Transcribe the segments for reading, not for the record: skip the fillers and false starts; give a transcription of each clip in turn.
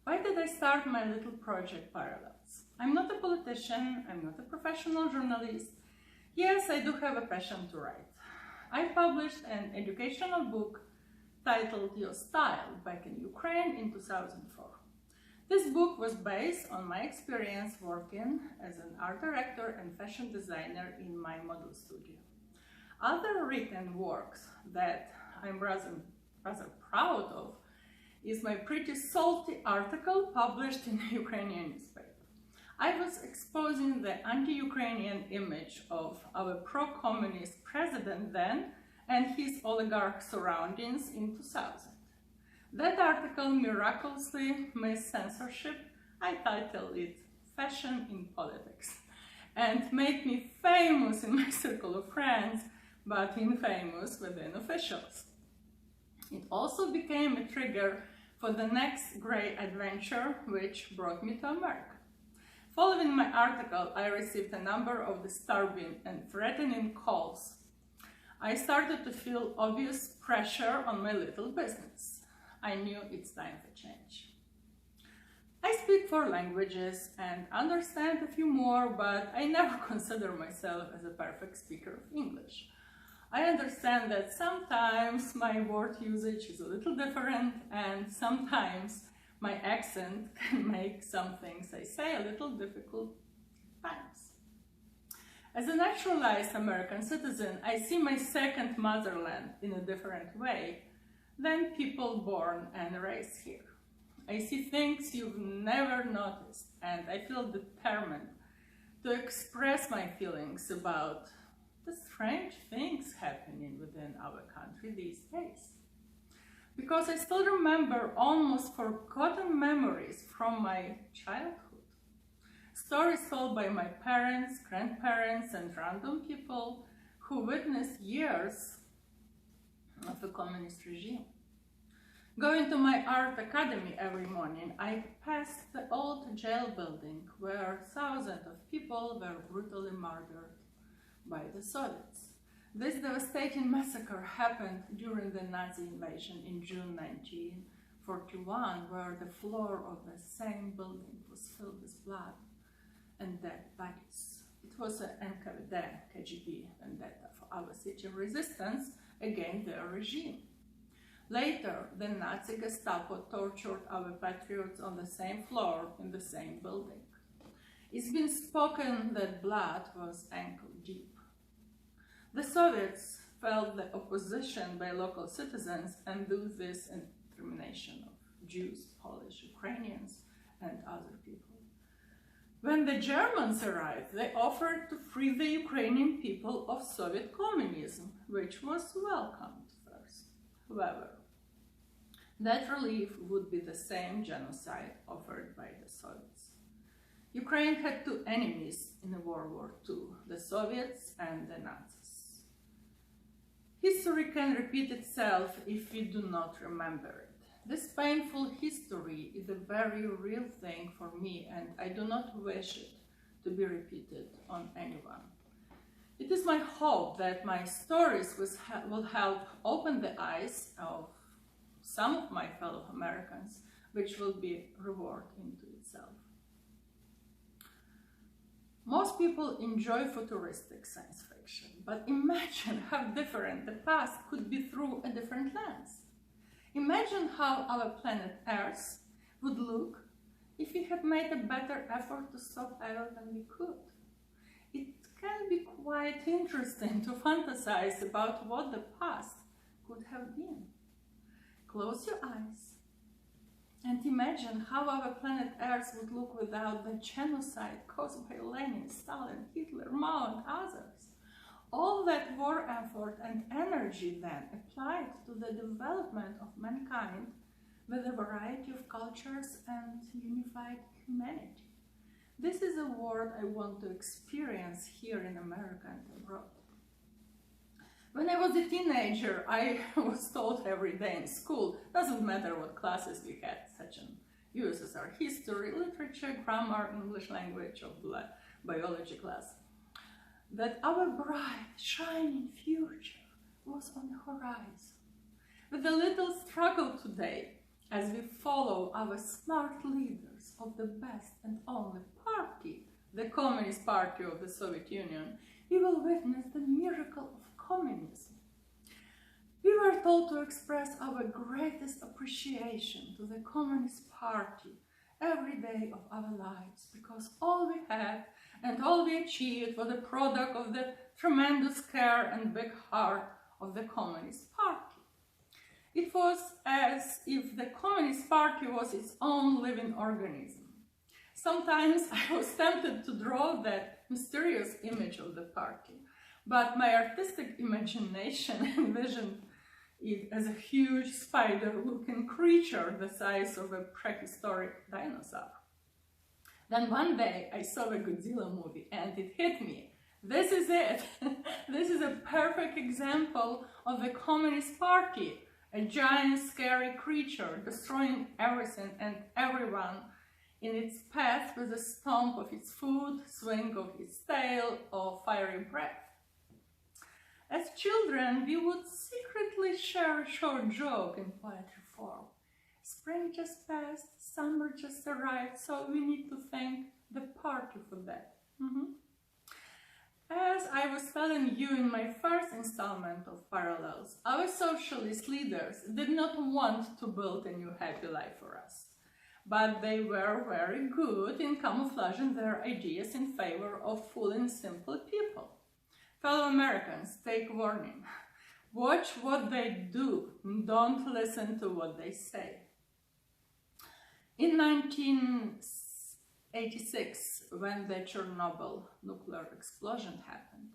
Why did I start my little project Parallels? I'm not a politician, I'm not a professional journalist. Yes, I do have a passion to write. I published an educational book titled Your Style back in Ukraine in 2004. This book was based on my experience working as an art director and fashion designer in my model studio. Other written works that I'm rather proud of is my pretty salty article published in a Ukrainian newspaper. I was exposing the anti-Ukrainian image of our pro-communist president then and his oligarch surroundings in 2000. That article miraculously missed censorship. I titled it Fashion in Politics and made me famous in my circle of friends, but infamous within officials. It also became a trigger for the next great adventure, which brought me to America. Following my article, I received a number of disturbing and threatening calls. I started to feel obvious pressure on my little business. I knew it's time for change. I speak 4 languages and understand a few more, but I never consider myself as a perfect speaker of English. I understand that sometimes my word usage is a little different and sometimes my accent can make some things I say a little difficult at times. As a naturalized American citizen, I see my second motherland in a different way than people born and raised here. I see things you've never noticed and I feel determined to express my feelings about the strange things happening within our country these days. Because I still remember almost forgotten memories from my childhood. Stories told by my parents, grandparents, and random people who witnessed years of the communist regime. Going to my art academy every morning, I passed the old jail building where thousands of people were brutally murdered by the Soviets. This devastating massacre happened during the Nazi invasion in June 1941, where the floor of the same building was filled with blood and dead bodies. It was an NKVD, KGB vendetta for our city resistance against their regime. Later, the Nazi Gestapo tortured our patriots on the same floor in the same building. It's been spoken that blood was ankle deep. The Soviets felt the opposition by local citizens and do this discrimination of Jews, Polish, Ukrainians, and other people. When the Germans arrived, they offered to free the Ukrainian people of Soviet communism, which was welcomed first. However, that relief would be the same genocide offered by the Soviets. Ukraine had 2 enemies in World War II, the Soviets and the Nazis. History can repeat itself if we do not remember it. This painful history is a very real thing for me, and I do not wish it to be repeated on anyone. It is my hope that my stories will help open the eyes of some of my fellow Americans, which will be a reward into itself. Most people enjoy futuristic science fiction, but imagine how different the past could be through a different lens. Imagine how our planet Earth would look if we had made a better effort to stop error than we could. It can be quite interesting to fantasize about what the past could have been. Close your eyes and imagine how our planet Earth would look without the genocide caused by Lenin, Stalin, Hitler, Mao, and others. All that war effort and energy then applied to the development of mankind with a variety of cultures and unified humanity. This is a world I want to experience here in America and abroad. When I was a teenager, I was taught every day in school, doesn't matter what classes we had, such as USSR history, literature, grammar, English language, or biology class, that our bright, shining future was on the horizon. With a little struggle today, as we follow our smart leaders of the best and only party, the Communist Party of the Soviet Union, we will witness the miracle of communism. We were told to express our greatest appreciation to the Communist Party every day of our lives, because all we had and all we achieved was a product of the tremendous care and big heart of the Communist Party. It was as if the Communist Party was its own living organism. Sometimes I was tempted to draw that mysterious image of the party, but my artistic imagination envisioned it as a huge spider-looking creature the size of a prehistoric dinosaur. Then one day I saw a Godzilla movie and it hit me. This is it. This is a perfect example of the Communist Party, a giant scary creature destroying everything and everyone in its path with a stomp of its foot, swing of its tail, or fiery breath. As children, we would secretly share a short joke in poetry form. Spring just passed, summer just arrived, so we need to thank the party for that. As I was telling you in my first installment of Parallels, our socialist leaders did not want to build a new happy life for us, but they were very good in camouflaging their ideas in favor of full and simple people. Fellow Americans, take warning. Watch what they do, don't listen to what they say. In 1986, when the Chernobyl nuclear explosion happened,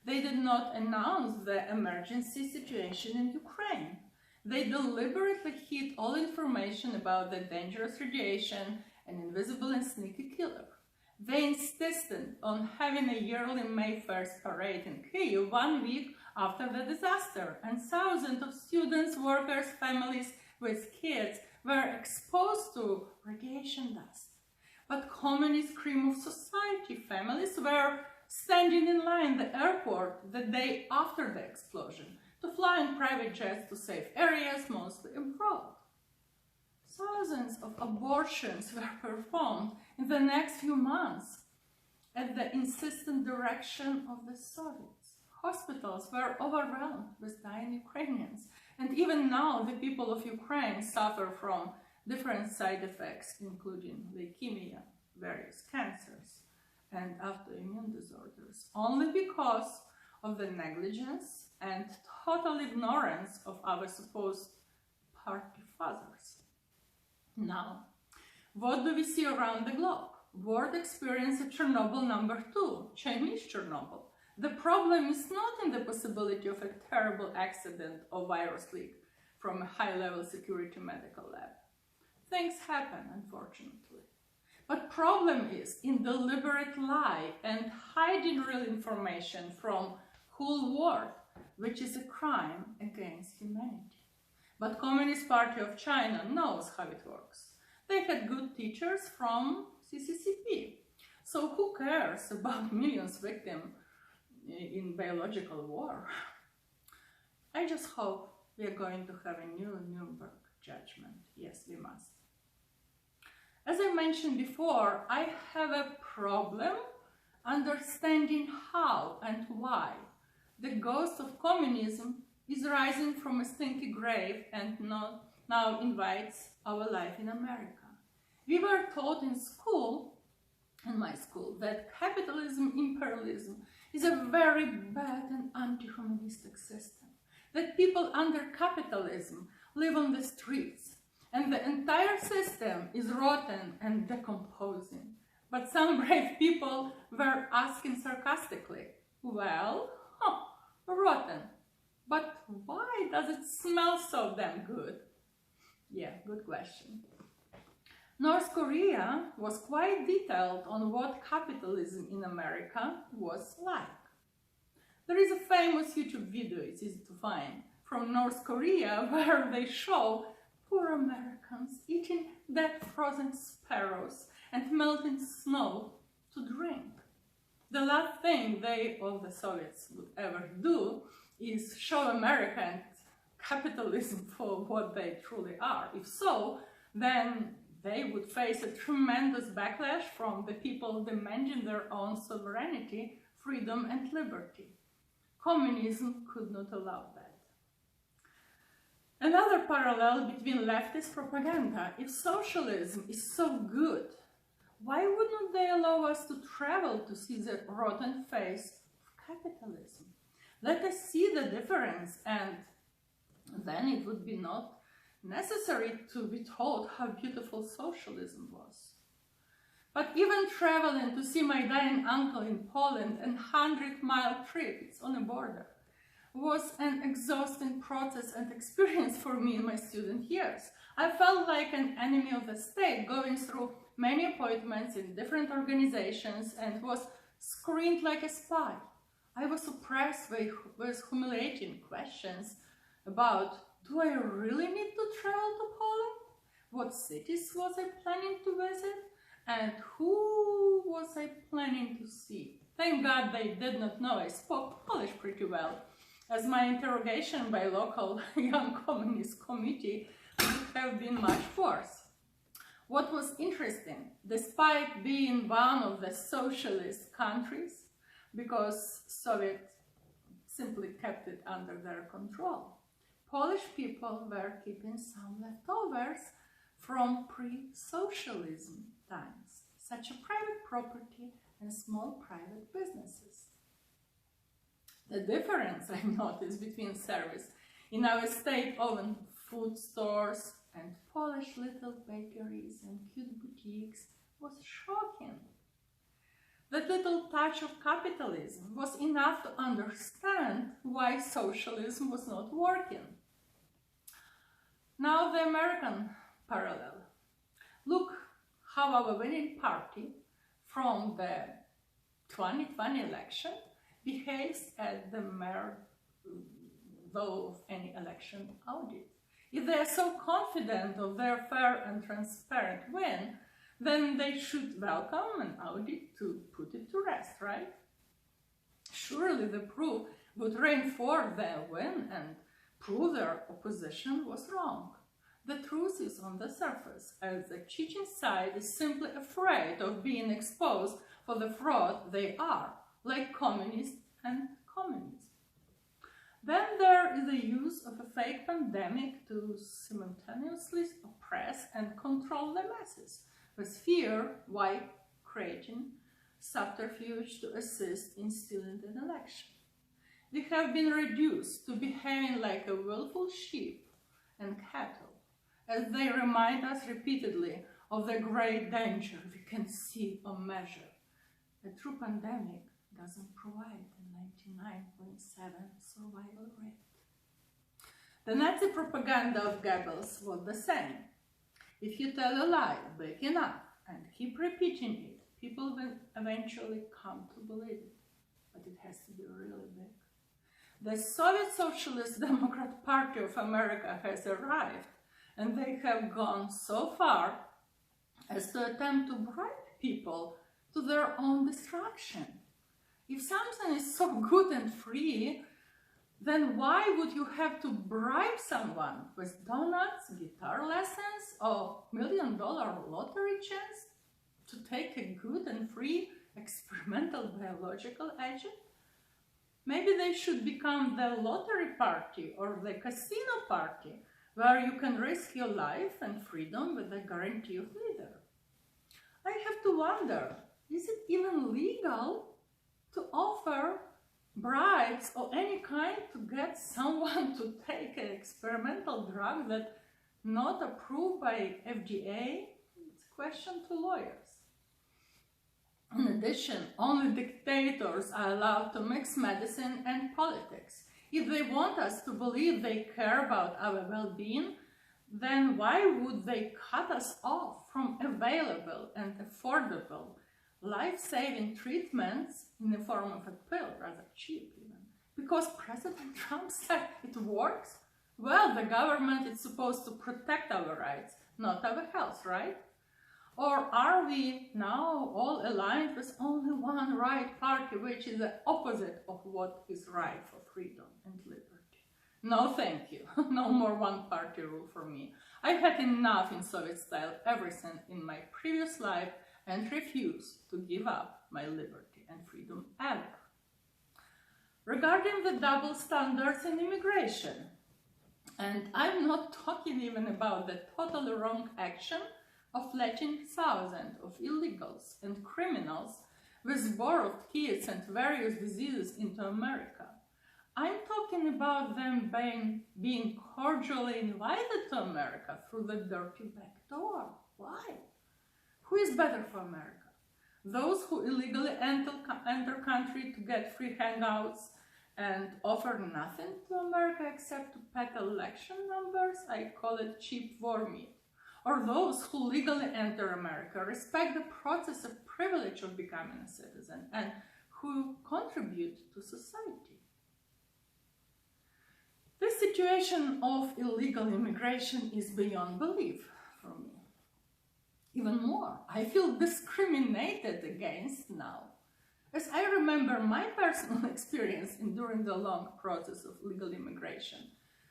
they did not announce the emergency situation in Ukraine. They deliberately hid all information about the dangerous radiation, an invisible and sneaky killer. They insisted on having a yearly May 1st parade in Kyiv 1 week after the disaster, and thousands of students, workers, families with kids were exposed to radiation dust. But communist cream of society families were standing in line at the airport the day after the explosion to fly in private jets to safe areas, mostly abroad. Thousands of abortions were performed in the next few months at the insistent direction of the Soviets. Hospitals were overwhelmed with dying Ukrainians, and even now the people of Ukraine suffer from different side effects, including leukemia, various cancers, and autoimmune disorders, only because of the negligence and total ignorance of our supposed party fathers. Now, what do we see around the globe? World experience of Chernobyl #2, Chinese Chernobyl. The problem is not in the possibility of a terrible accident or virus leak from a high-level security medical lab. Things happen, unfortunately. But problem is in deliberate lie and hiding real information from whole world, which is a crime against humanity. But Communist Party of China knows how it works. They had good teachers from CCCP. So who cares about millions victims in biological war? I just hope we are going to have a new Nuremberg judgment. Yes, we must. As I mentioned before, I have a problem understanding how and why the ghost of communism is rising from a stinky grave and now invites our life in America. We were taught in school, in my school, that capitalism, imperialism is a very bad and anti-humanistic system, that people under capitalism live on the streets, and the entire system is rotten and decomposing. But some brave people were asking sarcastically, well, rotten. But why does it smell so damn good? Yeah, good question. North Korea was quite detailed on what capitalism in America was like. There is a famous YouTube video, it's easy to find, from North Korea where they show poor Americans eating dead frozen sparrows and melting snow to drink. The last thing they, or the Soviets, would ever do is show America and capitalism for what they truly are. If so, then they would face a tremendous backlash from the people demanding their own sovereignty, freedom and liberty. Communism could not allow that. Another parallel between leftist propaganda: if socialism is so good, why wouldn't they allow us to travel to see the rotten face of capitalism? Let us see the difference, and then it would be not necessary to be told how beautiful socialism was. But even traveling to see my dying uncle in Poland and 100-mile trips on a border was an exhausting process and experience for me in my student years. I felt like an enemy of the state, going through many appointments in different organizations and was screened like a spy. I was oppressed with humiliating questions about, do I really need to travel to Poland? What cities was I planning to visit? And who was I planning to see? Thank God they did not know I spoke Polish pretty well, as my interrogation by local young communist committee would have been much worse. What was interesting, despite being one of the socialist countries, because Soviets simply kept it under their control, Polish people were keeping some leftovers from pre-socialism times, such as private property and small private businesses. The difference I noticed between service in our state-owned food stores and Polish little bakeries and cute boutiques was shocking. That little touch of capitalism was enough to understand why socialism was not working. Now the American parallel. Look how our winning party from the 2020 election behaves at the mere though of any election audit. If they are so confident of their fair and transparent win, then they should welcome an audit to put it to rest, right? Surely the proof would reinforce their win and prove their opposition was wrong. The truth is on the surface, as the Chechen side is simply afraid of being exposed for the fraud they are, like communists and communism. Then there is the use of a fake pandemic to simultaneously oppress and control the masses, with fear while creating subterfuge to assist in stealing an election. We have been reduced to behaving like a willful sheep and cattle, as they remind us repeatedly of the great danger we can see or measure. A true pandemic doesn't provide a 99.7 survival rate. The Nazi propaganda of Goebbels was the same. If you tell a lie big enough and keep repeating it, people will eventually come to believe it. But it has to be really big. The Soviet Socialist Democrat Party of America has arrived, and they have gone so far as to attempt to bribe people to their own destruction. If something is so good and free, then why would you have to bribe someone with donuts, guitar lessons, or $1 million lottery chance to take a good and free experimental biological agent? Maybe they should become the lottery party or the casino party, where you can risk your life and freedom with a guarantee of neither. I have to wonder, is it even legal to offer bribes of any kind to get someone to take an experimental drug that's not approved by FDA? It's a question to lawyers. In addition, only dictators are allowed to mix medicine and politics. If they want us to believe they care about our well-being, then why would they cut us off from available and affordable life-saving treatments in the form of a pill, rather cheap even? Because President Trump said it works? Well, the government is supposed to protect our rights, not our health, right? Or are we now all aligned with only one right party, which is the opposite of what is right for freedom and liberty? No, thank you. No more one-party rule for me. I've had enough in Soviet-style everything in my previous life and refuse to give up my liberty and freedom ever. Regarding the double standards in immigration, and I'm not talking even about the totally wrong action of letting thousands of illegals and criminals with borrowed kids and various diseases into America. I'm talking about them being cordially invited to America through the dirty back door. Why? Who is better for America? Those who illegally enter country to get free hangouts and offer nothing to America except to pet election numbers? I call it cheap war meat. Or those who legally enter America, respect the process of privilege of becoming a citizen, and who contribute to society. The situation of illegal immigration is beyond belief for me. Even more, I feel discriminated against now, as I remember my personal experience during the long process of legal immigration,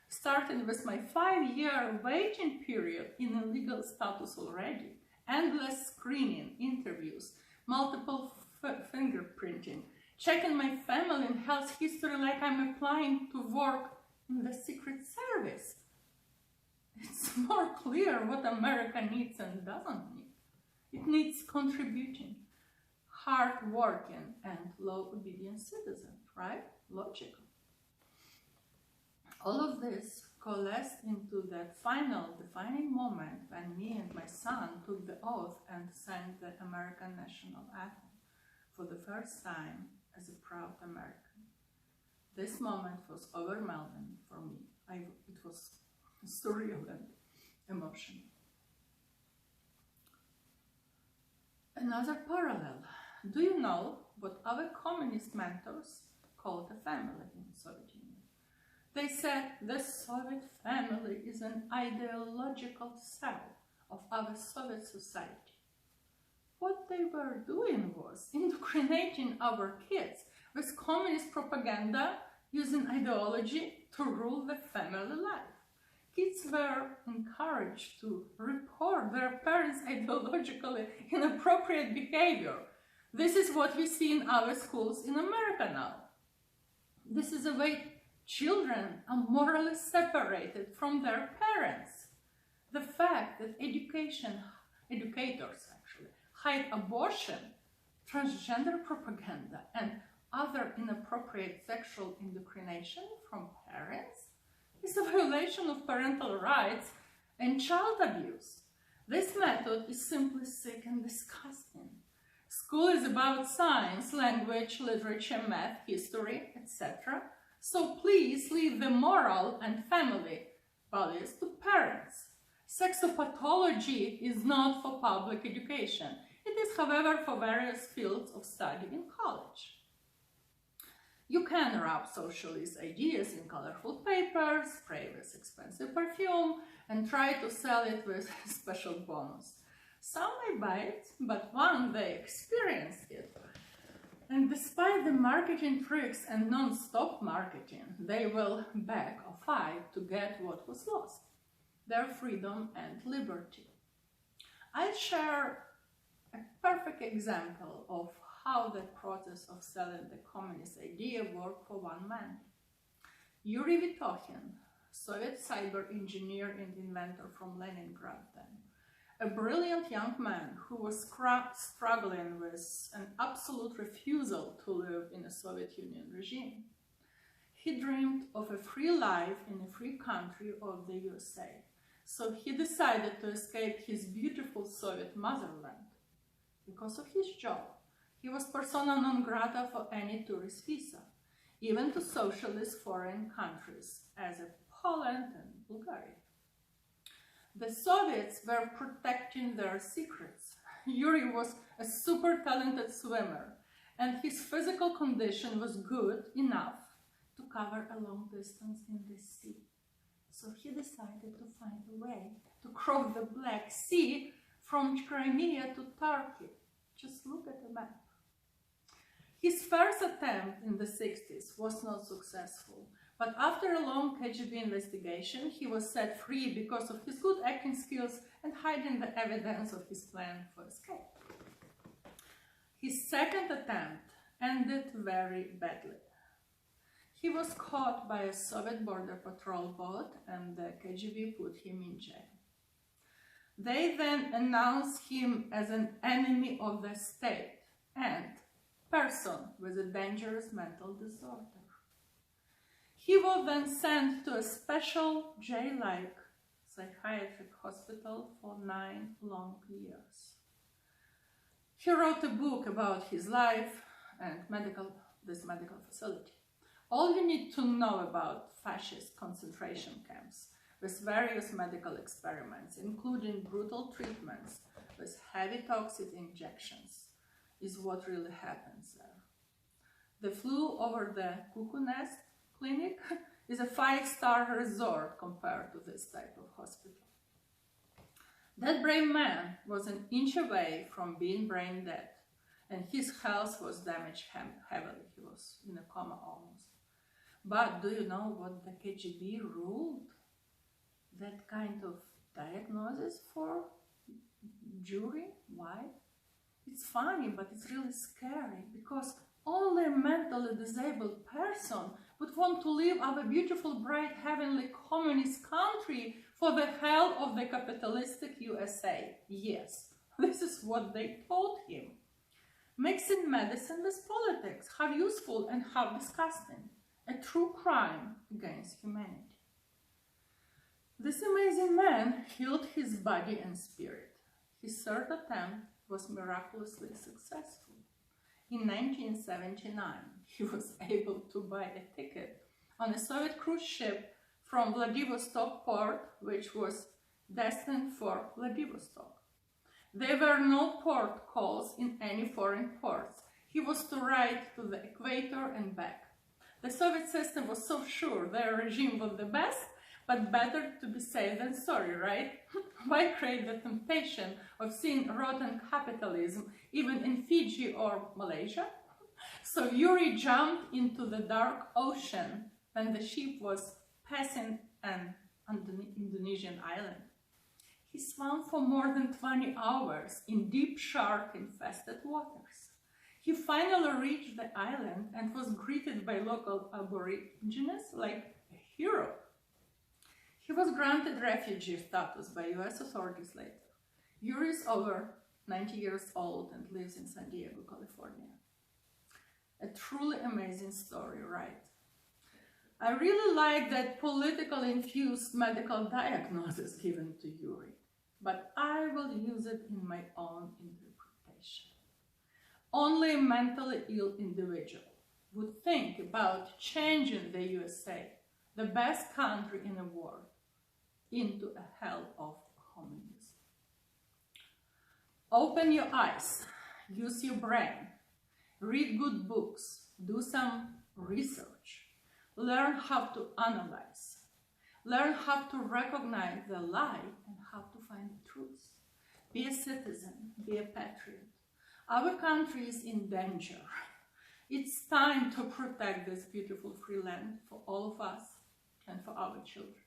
starting with my 5-year waiting period in a legal status already, endless screening, interviews, multiple fingerprinting, checking my family and health history like I'm applying to work in the Secret Service. It's more clear what America needs and doesn't need. It needs contributing, hard-working and law-obedient citizens, right? Logical. All of this coalesced into that final defining moment when me and my son took the oath and sang the American national anthem for the first time as a proud American. This moment was overwhelming for me. It was surreal and emotional. Another parallel. Do you know what our communist mentors called a family in the Soviet Union? They said the Soviet family is an ideological cell of our Soviet society. What they were doing was indoctrinating our kids with communist propaganda using ideology to rule the family life. Kids were encouraged to report their parents' ideologically inappropriate behavior. This is what we see in our schools in America now. This is the way children are morally separated from their parents. The fact that educators actually hide abortion, transgender propaganda, and other inappropriate sexual indoctrination from parents is a violation of parental rights and child abuse. This method is simply sick and disgusting. School is about science, language, literature, math, history, etc. So please leave the moral and family values to parents. Sexopathology is not for public education. It is, however, for various fields of study in college. You can wrap socialist ideas in colorful papers, spray with expensive perfume, and try to sell it with special bonus. Some may buy it, but once they experience it, and despite the marketing tricks and non-stop marketing, they will beg or fight to get what was lost, their freedom and liberty. I share a perfect example of how the process of selling the communist idea worked for one man. Yuri Vitokhin, Soviet cyber engineer and inventor from Leningrad then, a brilliant young man who was struggling with an absolute refusal to live in a Soviet Union regime. He dreamed of a free life in a free country of the USA, so he decided to escape his beautiful Soviet motherland. Because of his job, he was persona non grata for any tourist visa, even to socialist foreign countries, as in Poland and Bulgaria. The Soviets were protecting their secrets. Yuri was a super talented swimmer, and his physical condition was good enough to cover a long distance in the sea. So he decided to find a way to cross the Black Sea from Crimea to Turkey. Just look at the map. His first attempt in the 60s was not successful, But after a long KGB investigation, he was set free because of his good acting skills and hiding the evidence of his plan for escape. His second attempt ended very badly. He was caught by a Soviet border patrol boat and the KGB put him in jail. They then announced him as an enemy of the state and person with a dangerous mental disorder. He was then sent to a special jail-like psychiatric hospital for 9 long years. He wrote a book about his life and this medical facility. All you need to know about fascist concentration camps with various medical experiments, including brutal treatments with heavy toxic injections, is what really happens there. The flu over the Cuckoo Nest clinic is a 5-star resort compared to this type of hospital. That brave man was an inch away from being brain dead, and his health was damaged heavily. He was in a coma almost. But do you know what the KGB ruled that kind of diagnosis for jury? Why? It's funny, but it's really scary, because only a mentally disabled person would want to live in a beautiful, bright, heavenly communist country for the hell of the capitalistic USA. Yes, this is what they told him. Mixing medicine with politics, how useful and how disgusting. A true crime against humanity. This amazing man healed his body and spirit. His third attempt was miraculously successful. In 1979, he was able to buy a ticket on a Soviet cruise ship from Vladivostok port, which was destined for Vladivostok. There were no port calls in any foreign ports. He was to ride to the equator and back. The Soviet system was so sure their regime was the best, but better to be safe than sorry, right? Why create the temptation of seeing rotten capitalism even in Fiji or Malaysia? So Yuri jumped into the dark ocean when the ship was passing an Indonesian island. He swam for more than 20 hours in deep shark-infested waters. He finally reached the island and was greeted by local aborigines like a hero. He was granted refugee status by US authorities later. Yuri is over 90 years old and lives in San Diego, California. A truly amazing story, right? I really like that politically infused medical diagnosis given to Yuri, but I will use it in my own interpretation. Only a mentally ill individual would think about changing the USA, the best country in the world, into a hell of communism. Open your eyes, use your brain, read good books, do some research, learn how to analyze, learn how to recognize the lie and how to find the truth. Be a citizen, be a patriot. Our country is in danger. It's time to protect this beautiful free land for all of us and for our children.